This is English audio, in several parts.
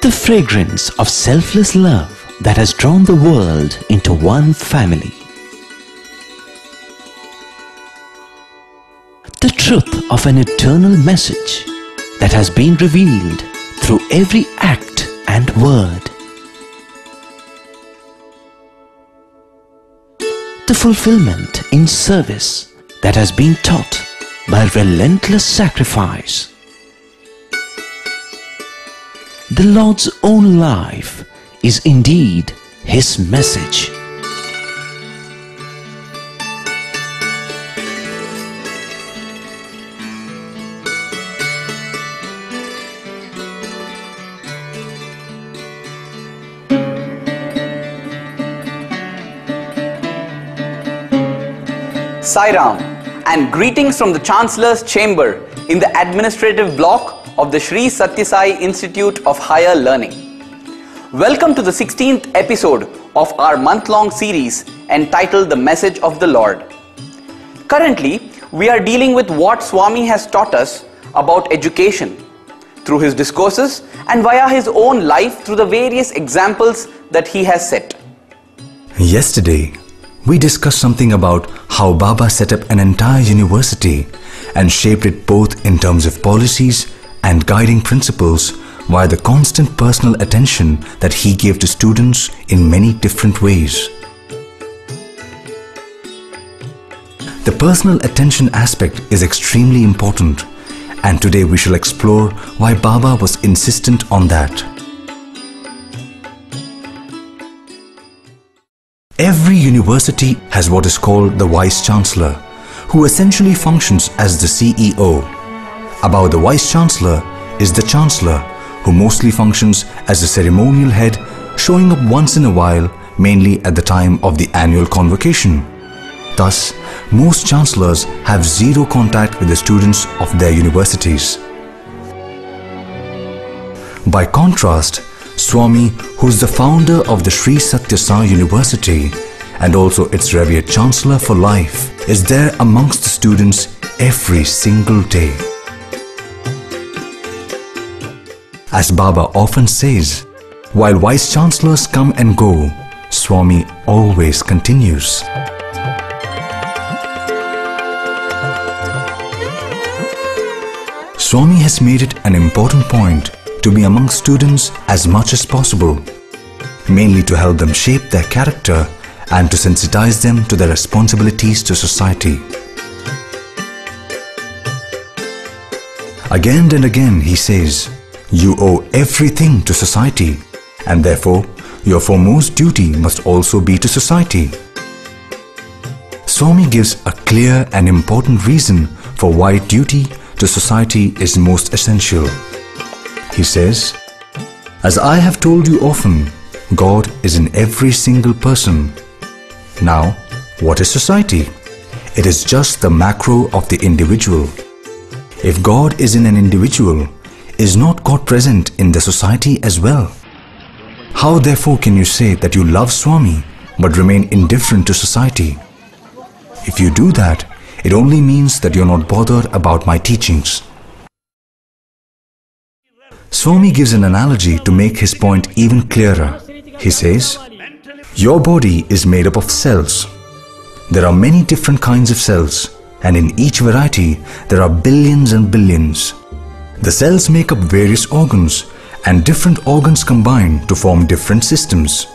The fragrance of selfless love that has drawn the world into one family. The truth of an eternal message that has been revealed through every act and word. The fulfillment in service that has been taught by relentless sacrifice. The Lord's own life is indeed His message. Sai Ram, and greetings from the Chancellor's Chamber in the administrative block of the Sri Sathya Sai Institute of Higher Learning. Welcome to the 16th episode of our month-long series entitled The Message of the Lord. Currently, we are dealing with what Swami has taught us about education through his discourses and via his own life through the various examples that he has set. Yesterday, we discussed something about how Baba set up an entire university and shaped it both in terms of policies and guiding principles via the constant personal attention that he gave to students in many different ways. The personal attention aspect is extremely important, and today we shall explore why Baba was insistent on that. Every university has what is called the Vice Chancellor, who essentially functions as the CEO. Above the Vice Chancellor is the Chancellor, who mostly functions as the ceremonial head, showing up once in a while, mainly at the time of the annual convocation. Thus, most chancellors have zero contact with the students of their universities. By contrast, Swami, who is the founder of the Sri Sathya Sai University and also its revered Chancellor for life, is there amongst the students every single day. As Baba often says, while Vice Chancellors come and go, Swami always continues. Swami has made it an important point to be among students as much as possible, mainly to help them shape their character and to sensitize them to their responsibilities to society. Again and again he says, you owe everything to society, and therefore your foremost duty must also be to society. Swami gives a clear and important reason for why duty to society is most essential. He says, as I have told you often, God is in every single person. Now, what is society? It is just the macro of the individual. If God is in an individual, is not God present in the society as well? How therefore can you say that you love Swami but remain indifferent to society? If you do that, it only means that you are not bothered about my teachings. Swami gives an analogy to make his point even clearer. He says, your body is made up of cells. There are many different kinds of cells, and in each variety there are billions and billions. The cells make up various organs, and different organs combine to form different systems.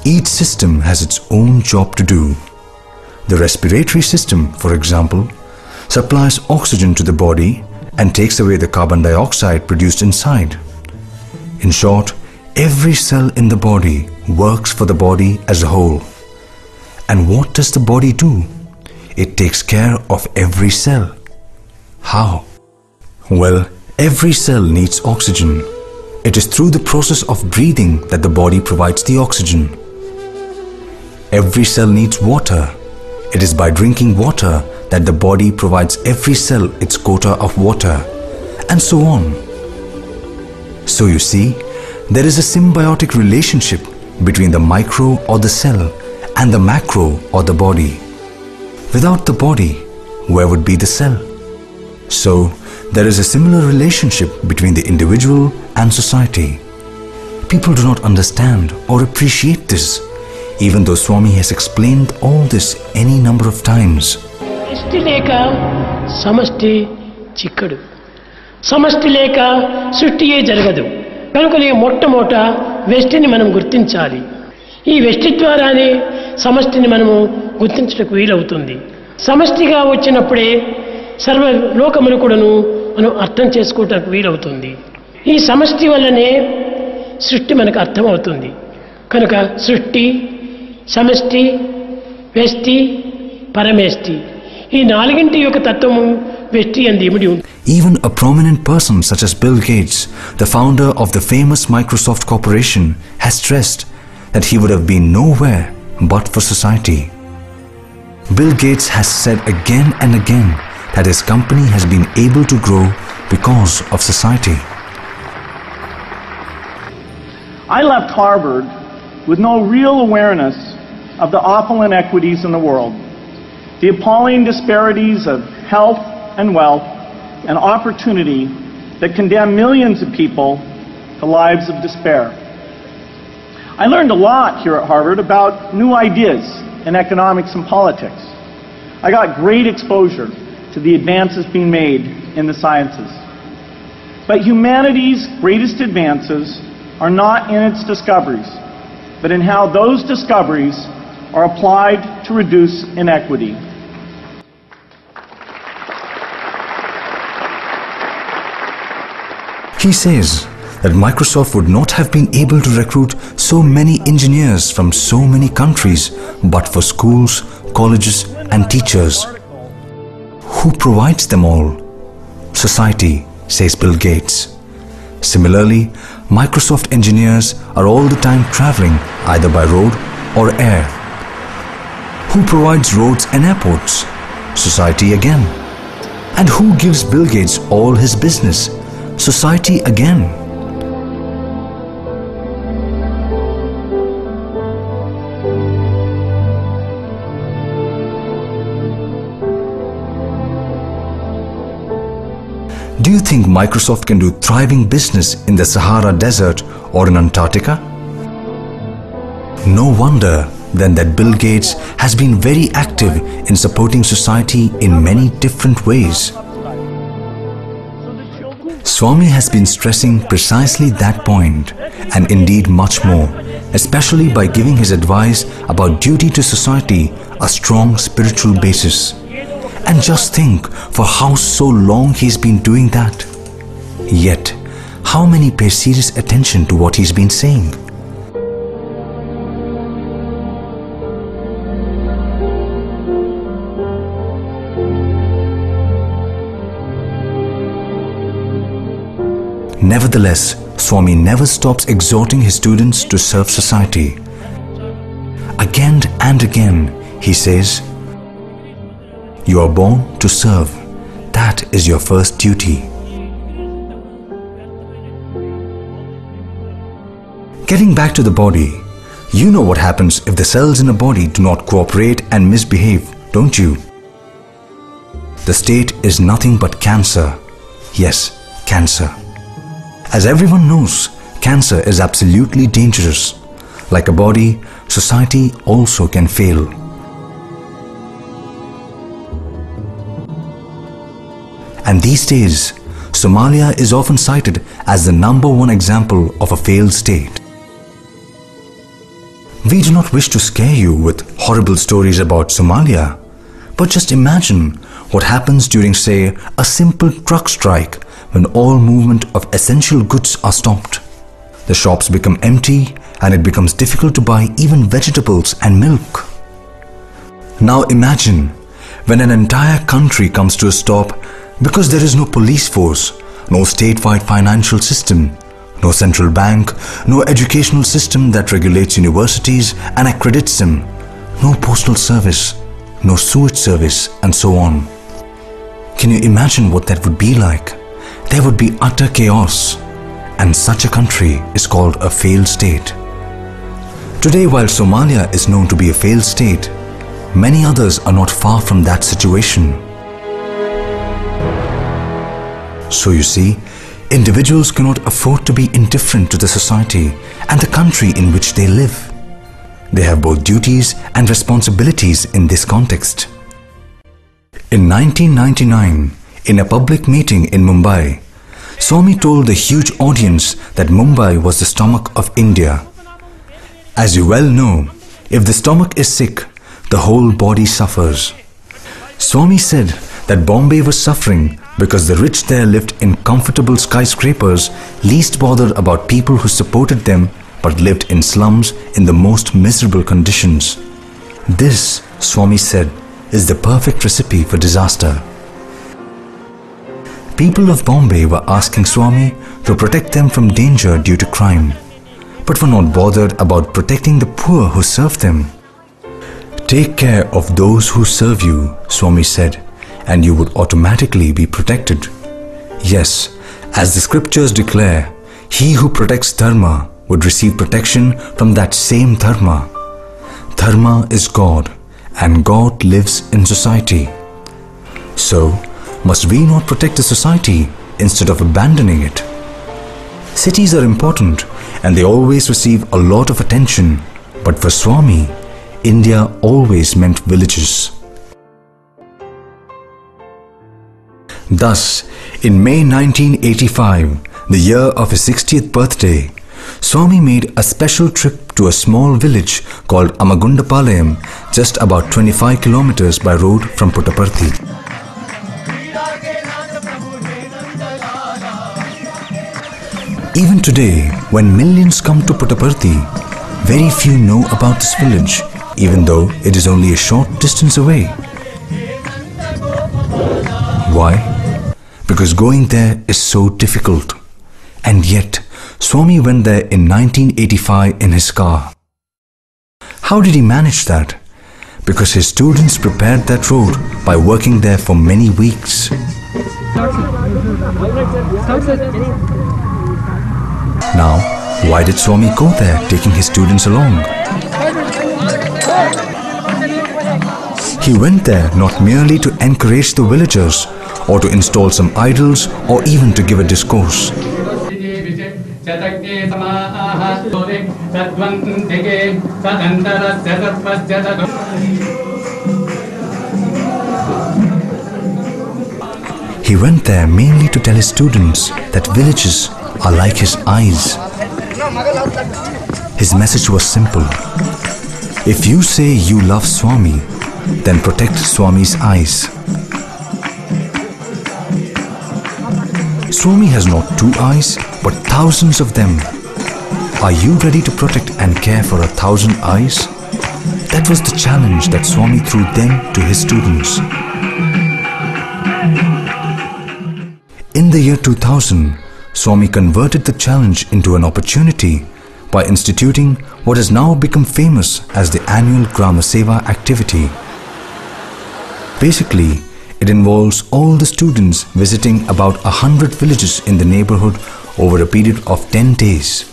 Each system has its own job to do. The respiratory system, for example, supplies oxygen to the body and takes away the carbon dioxide produced inside. In short, every cell in the body works for the body as a whole. And what does the body do? It takes care of every cell. How? Well, every cell needs oxygen. It is through the process of breathing that the body provides the oxygen. Every cell needs water. It is by drinking water that the body provides every cell its quota of water, and so on. So you see, there is a symbiotic relationship between the micro or the cell and the macro or the body. Without the body, where would be the cell? So, There is a similar relationship between the individual and society. People do not understand or appreciate this, even though Swami has explained all this any number of times. Samashti leka samashti chikkadu. Samashti leka srishtiye jaragadu. కనుకనే మొట్టమొదట వెష్టిని మనం గుర్తించాలి. ఈ వెష్టి ద్వారానే సమష్టిని మనము గుర్తించడానికి వీలవుతుంది. సమష్టిగా వచ్చినప్పుడే సర్వ లోకమును కూడాను మనం అర్థం చేసుకోవడానికి వీలవుతుంది. ఈ సమష్టి వల్లనే సృష్టి మనకు అర్థమవుతుంది. కనుక సృష్టి, సమష్టి, వెష్టి, పరమేష్టి ఈ నాలుగింటి యొక్క తత్వము వెష్టి అందు ఇమిడి ఉంది. Even a prominent person such as Bill Gates, the founder of the famous Microsoft Corporation, has stressed that he would have been nowhere but for society. Bill Gates has said again and again that his company has been able to grow because of society. I left Harvard with no real awareness of the awful inequities in the world, the appalling disparities of health and wealth and opportunity that condemn millions of people to lives of despair. I learned a lot here at Harvard about new ideas in economics and politics. I got great exposure to the advances being made in the sciences. But humanity's greatest advances are not in its discoveries, but in how those discoveries are applied to reduce inequity. He says that Microsoft would not have been able to recruit so many engineers from so many countries but for schools, colleges and teachers. Who provides them all? Society, says Bill Gates. Similarly, Microsoft engineers are all the time traveling either by road or air. Who provides roads and airports? Society again. And who gives Bill Gates all his business? Society again. Do you think Microsoft can do thriving business in the Sahara Desert or in Antarctica? No wonder then that Bill Gates has been very active in supporting society in many different ways. Swami has been stressing precisely that point, and indeed much more, especially by giving his advice about duty to society a strong spiritual basis. And just think for how so long he's been doing that. Yet, how many pay serious attention to what he's been saying? Nevertheless, Swami never stops exhorting his students to serve society. Again and again, he says, "You are born to serve. That is your first duty." Getting back to the body, you know what happens if the cells in a body do not cooperate and misbehave, don't you? The state is nothing but cancer. Yes, cancer. As everyone knows, cancer is absolutely dangerous. Like a body, society also can fail. And these days, Somalia is often cited as the #1 example of a failed state. We do not wish to scare you with horrible stories about Somalia, but just imagine what happens during, say, a simple truck strike when all movement of essential goods are stopped. The shops become empty and it becomes difficult to buy even vegetables and milk. Now imagine when an entire country comes to a stop because there is no police force, no statewide financial system, no central bank, no educational system that regulates universities and accredits them, no postal service, no sewage service, and so on. Can you imagine what that would be like? There would be utter chaos, and such a country is called a failed state. Today, while Somalia is known to be a failed state, many others are not far from that situation. So you see, individuals cannot afford to be indifferent to the society and the country in which they live. They have both duties and responsibilities in this context. In 1999, in a public meeting in Mumbai, Swami told the huge audience that Mumbai was the stomach of India. As you well know, if the stomach is sick, the whole body suffers. Swami said that Bombay was suffering because the rich there lived in comfortable skyscrapers, least bothered about people who supported them, but lived in slums in the most miserable conditions. This, Swami said, is the perfect recipe for disaster. People of Bombay were asking Swami to protect them from danger due to crime, but were not bothered about protecting the poor who served them. Take care of those who serve you, Swami said, and you would automatically be protected. Yes, as the scriptures declare, he who protects Dharma would receive protection from that same Dharma. Dharma is God, and God lives in society. So, must we not protect the society instead of abandoning it? Cities are important and they always receive a lot of attention, but for Swami, India always meant villages. Thus, in May 1985, the year of his 60th birthday, Swami made a special trip to a small village called Amagundapalayam, just about 25 kilometers by road from Puttaparthi. Even today, when millions come to Puttaparthi, very few know about this village, even though it is only a short distance away. Why? Because going there is so difficult. And yet, Swami went there in 1985 in his car. How did he manage that? Because his students prepared that road by working there for many weeks. Now, why did Swami go there taking his students along? He went there not merely to encourage the villagers or to install some idols or even to give a discourse. He went there mainly to tell his students that villages are like his eyes. His message was simple. If you say you love Swami, then protect Swami's eyes. Swami has not 2 eyes, but thousands of them. Are you ready to protect and care for 1,000 eyes? That was the challenge that Swami threw then to his students. In the year 2000, Swami converted the challenge into an opportunity by instituting what has now become famous as the annual Grama Seva activity. Basically, it involves all the students visiting about 100 villages in the neighborhood over a period of 10 days.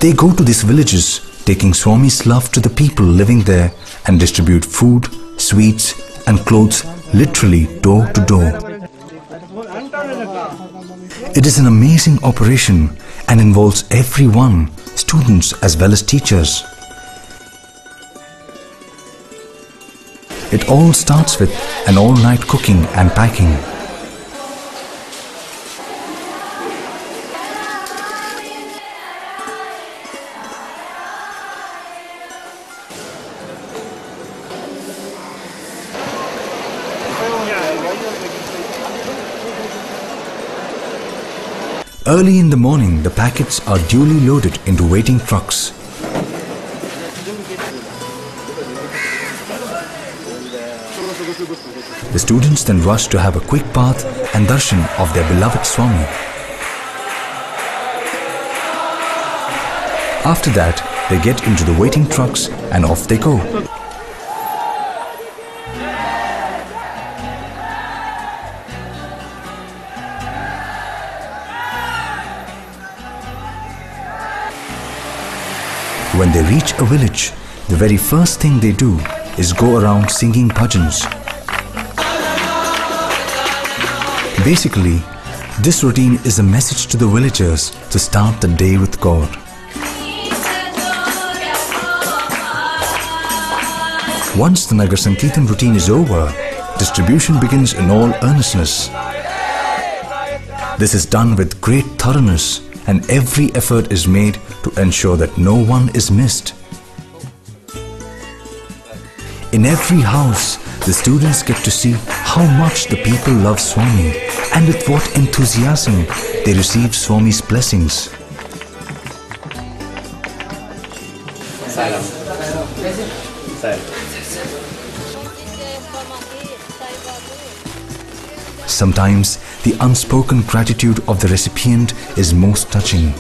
They go to these villages, taking Swami's love to the people living there and distribute food, sweets and clothes literally door to door. It is an amazing operation and involves everyone, students as well as teachers. It all starts with an all-night cooking and packing. Early in the morning, the packets are duly loaded into waiting trucks. The students then rush to have a quick bath and darshan of their beloved Swami. After that, they get into the waiting trucks and off they go. When they reach a village, the very first thing they do is go around singing bhajans. Basically, This routine is a message to the villagers to start the day with God. Once the Nagar Sankirtan routine is over, distribution begins in all earnestness. This is done with great thoroughness, and every effort is made to ensure that no one is missed. In every house, the students get to see how much the people love Swami and with what enthusiasm they receive Swami's blessings. Sometimes the unspoken gratitude of the recipient is most touching.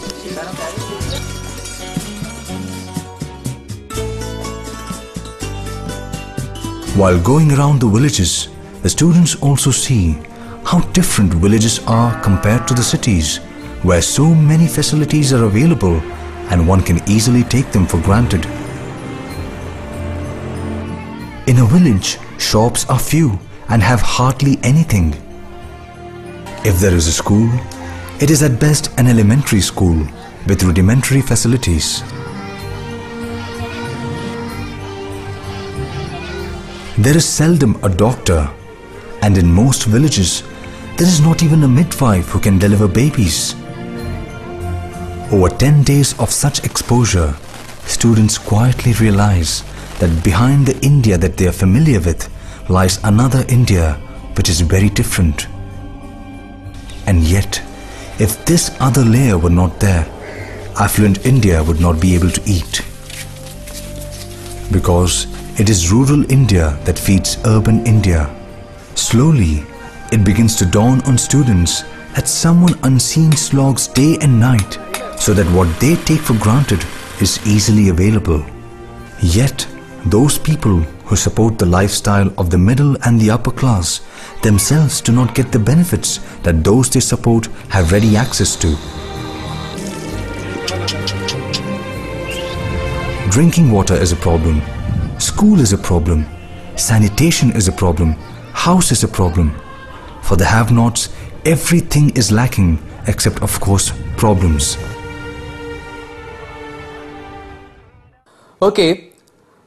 While going around the villages, the students also see how different villages are compared to the cities, where so many facilities are available and one can easily take them for granted. In a village, shops are few and have hardly anything. If there is a school, it is at best an elementary school with rudimentary facilities. There is seldom a doctor, and in most villages, there is not even a midwife who can deliver babies. Over 10 days of such exposure, students quietly realize that behind the India that they are familiar with lies another India which is very different. And yet, if this other layer were not there, affluent India would not be able to eat. Because it is rural India that feeds urban India. Slowly, it begins to dawn on students that someone unseen slogs day and night so that what they take for granted is easily available. Yet, those people who support the lifestyle of the middle and the upper class themselves do not get the benefits that those they support have ready access to. Drinking water is a problem. School is a problem. Sanitation is a problem. House is a problem. For the have-nots, everything is lacking except, of course, problems. Okay,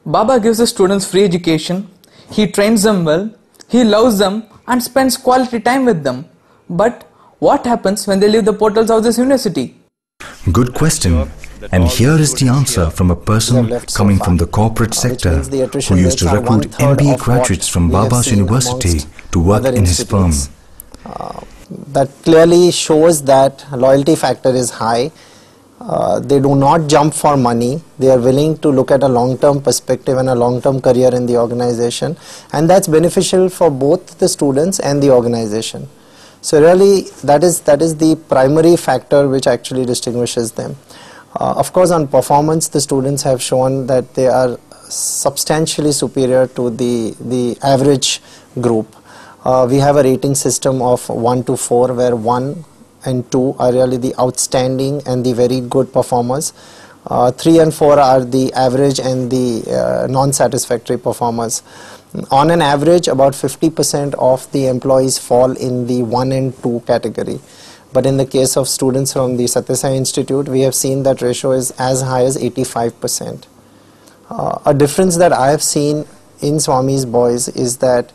Baba gives the students free education, he trains them well, he loves them and spends quality time with them. But what happens when they leave the portals of this university? Good question. And here is the answer from a person coming from the corporate sector who used to recruit MBA graduates from Baba's university to work in his firm. That clearly shows that loyalty factor is high. They do not jump for money. They are willing to look at a long-term perspective and a long-term career in the organization, and that's beneficial for both the students and the organization. So really that is the primary factor which actually distinguishes them. Of course, on performance, the students have shown that they are substantially superior to the average group. We have a rating system of 1 to 4, where 1 and 2 are really the outstanding and the very good performers. 3 and 4 are the average and the non-satisfactory performers. On an average, about 50% of the employees fall in the 1 and 2 category. But in the case of students from the Sathya Sai Institute, we have seen that ratio is as high as 85%. A difference that I have seen in Swami's boys is that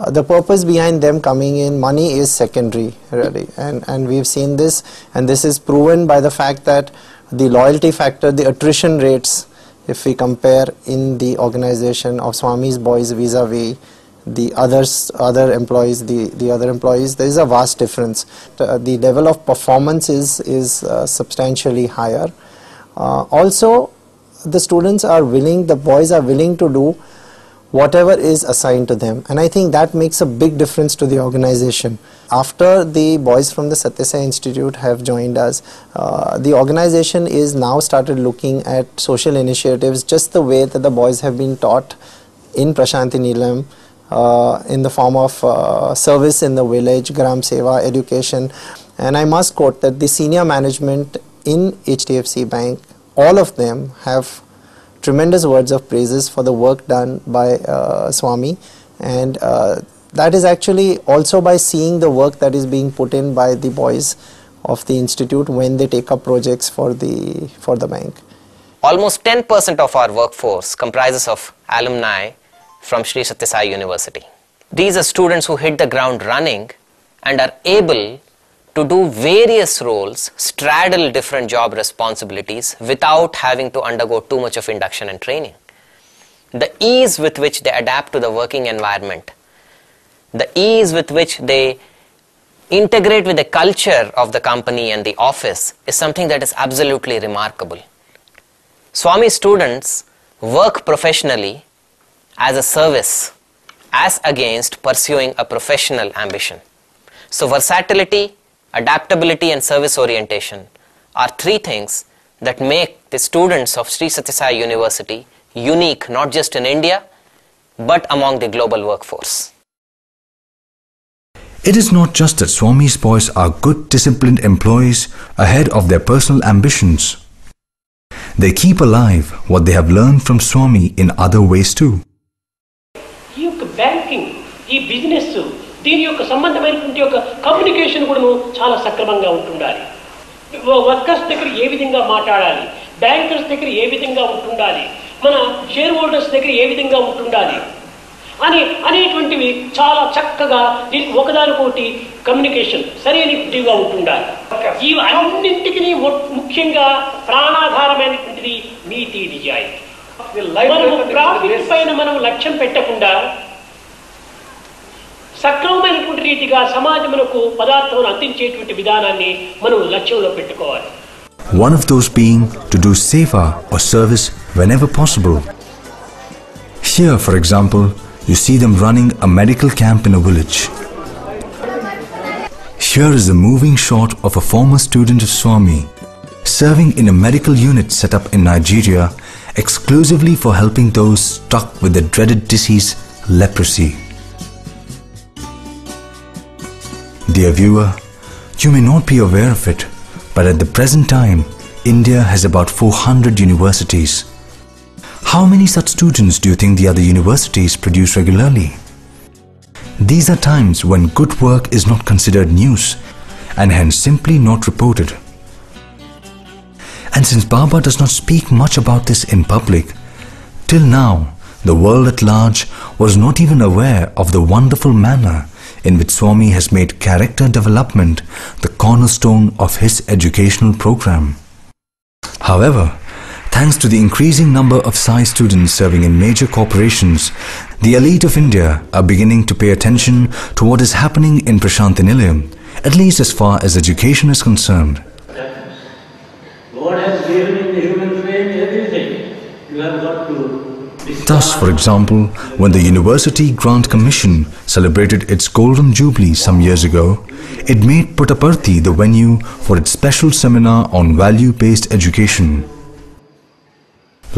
the purpose behind them coming in, money is secondary really, and we've seen this, and this is proven by the fact that the loyalty factor, the attrition rates, if we compare in the organization of Swami's boys vis-a-vis the other employees, there is a vast difference. The level of performance is substantially higher. Also, the students are willing, the boys are willing to do whatever is assigned to them, and I think that makes a big difference to the organization. After the boys from the Sathya Sai Institute have joined us, the organization is now started looking at social initiatives just the way that the boys have been taught in Prashanti Nilayam, in the form of service in the village, Gram Seva, education. And I must quote that the senior management in HDFC Bank, all of them have tremendous words of praises for the work done by Swami, and that is actually also by seeing the work that is being put in by the boys of the institute when they take up projects for the bank. Almost 10% of our workforce comprises of alumni from Sri Sathya Sai University. These are students who hit the ground running and are able to do various roles, straddle different job responsibilities without having to undergo too much of induction and training. The ease with which they adapt to the working environment, the ease with which they integrate with the culture of the company and the office is something that is absolutely remarkable. Swami students work professionally as a service as against pursuing a professional ambition. So versatility, adaptability and service orientation are three things that make the students of Sri Sathya Sai University unique not just in India but among the global workforce. It is not just that Swami's boys are good, disciplined employees ahead of their personal ambitions. They keep alive what they have learned from Swami in other ways too. ఈ యొక్క banking, ఈ business, దీని యొక్క సంబంధమైనటువంటి యొక్క communication కూడా చాలా సక్రమంగా ఉంటుండాలి. వర్కర్స్ దగ్గర ఏ విధంగా మాట్లాడాలి, బ్యాంకర్స్ దగ్గర ఏ విధంగా ఉంటుండాలి, మన షేర్ హోల్డర్స్ దగ్గర ఏ విధంగా ఉంటుండాలి అనేటువంటివి చాలా చక్కగా ఒకదానికొకటి కమ్యూనికేషన్ సరైనగా ఉంటుండాలి. ఈ అన్నింటికి ముఖ్యంగా ప్రాణాధారమైనటువంటిది నీతి నిజాయితీ. మనము ప్రాఫిట్ పైన మనం లక్ష్యం పెట్టకుండా సక్రమమైనటువంటి రీతిగా సమాజమునకు పదార్థమును అందించేటువంటి విధానాన్ని మనం లక్ష్యంలో పెట్టుకోవాలి. One of those being to do seva or service whenever possible. Here, for example, you see them running a medical camp in a village. Here is a moving shot of a former student of Swami serving in a medical unit set up in Nigeria exclusively for helping those stuck with the dreaded disease leprosy. Dear viewer, you may not be aware of it, but at the present time, India has about 400 universities. How many such students do you think the other universities produce regularly? These are times when good work is not considered news and hence simply not reported. And since Baba does not speak much about this in public, till now the world at large was not even aware of the wonderful manner in which Swami has made character development the cornerstone of his educational program. However, thanks to the increasing number of Sai students serving in major corporations, the elite of India are beginning to pay attention to what is happening in Prashanthi Nilayam, at least as far as education is concerned. God has given in the human frame everything. You have got to discover. Thus, for example, when the University Grant Commission celebrated its Golden Jubilee some years ago, it made Puttaparthi the venue for its special seminar on value-based education.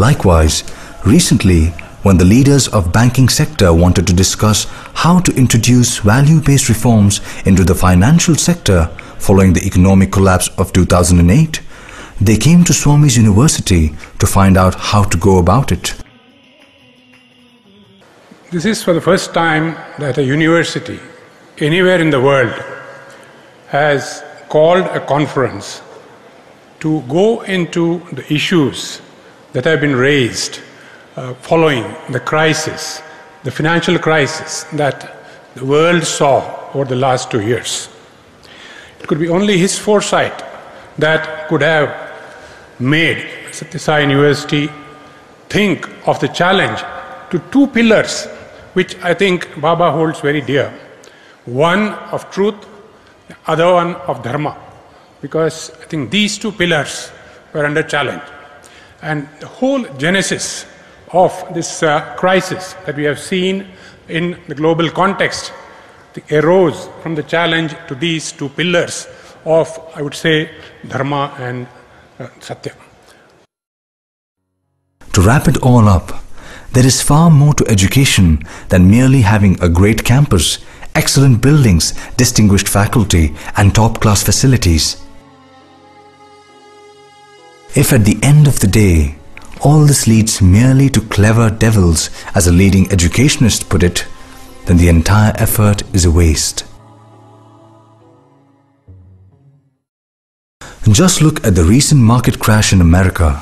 Likewise, recently, when the leaders of banking sector wanted to discuss how to introduce value-based reforms into the financial sector following the economic collapse of 2008, they came to Swami's University to find out how to go about it. This is for the first time that a university anywhere in the world has called a conference to go into the issues that have been raised following the crisis, the financial crisis that the world saw over the last 2 years. It could be only his foresight that could have made Sathya Sai University think of the challenge to two pillars which I think Baba holds very dear. One of truth, the other one of dharma, because I think these two pillars were under challenge. And the whole genesis of this crisis that we have seen in the global context arose from the challenge to these two pillars of, I would say, dharma and satya. To wrap it all up, there is far more to education than merely having a great campus, excellent buildings, distinguished faculty, and top-class facilities. If at the end of the day, all this leads merely to clever devils, as a leading educationist put it, then the entire effort is a waste. Just look at the recent market crash in America.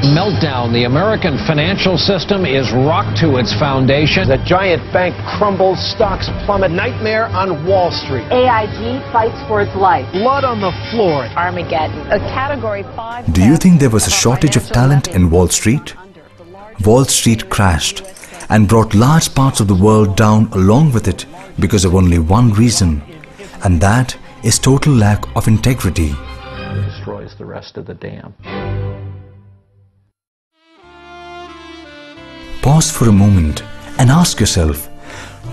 Meltdown. The American financial system is rocked to its foundation. The giant bank crumbles, stocks plummet. Nightmare on Wall Street. AIG fights for its life. Blood on the floor. Armageddon. A Category 5. Do you think there was a shortage of talent in Wall Street? Wall Street crashed and brought large parts of the world down along with it because of only one reason, and that is total lack of integrity. It destroys the rest of the dam. Pause for a moment and ask yourself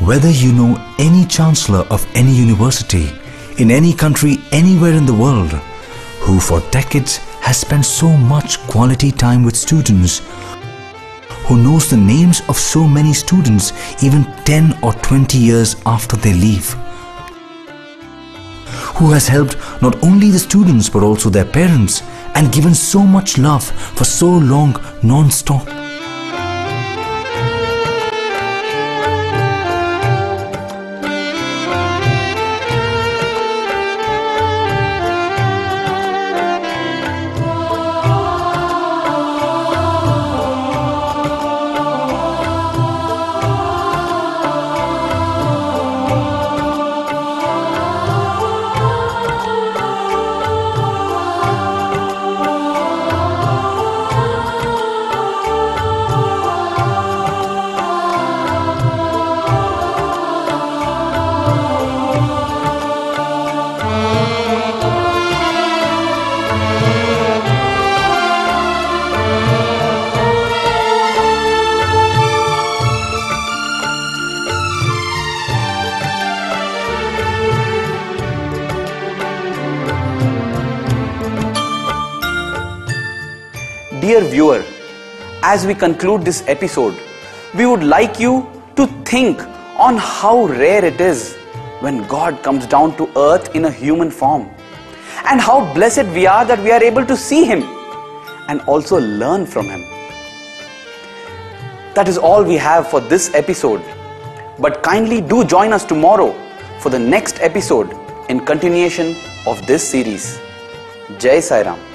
whether you know any chancellor of any university in any country anywhere in the world who for decades has spent so much quality time with students, who knows the names of so many students even 10 or 20 years after they leave, who has helped not only the students but also their parents and given so much love for so long non-stop. Dear viewer, as we conclude this episode, we would like you to think on how rare it is when God comes down to earth in a human form, and how blessed we are that we are able to see Him and also learn from Him. That is all we have for this episode, but kindly do join us tomorrow for the next episode in continuation of this series. Jai Sai Ram.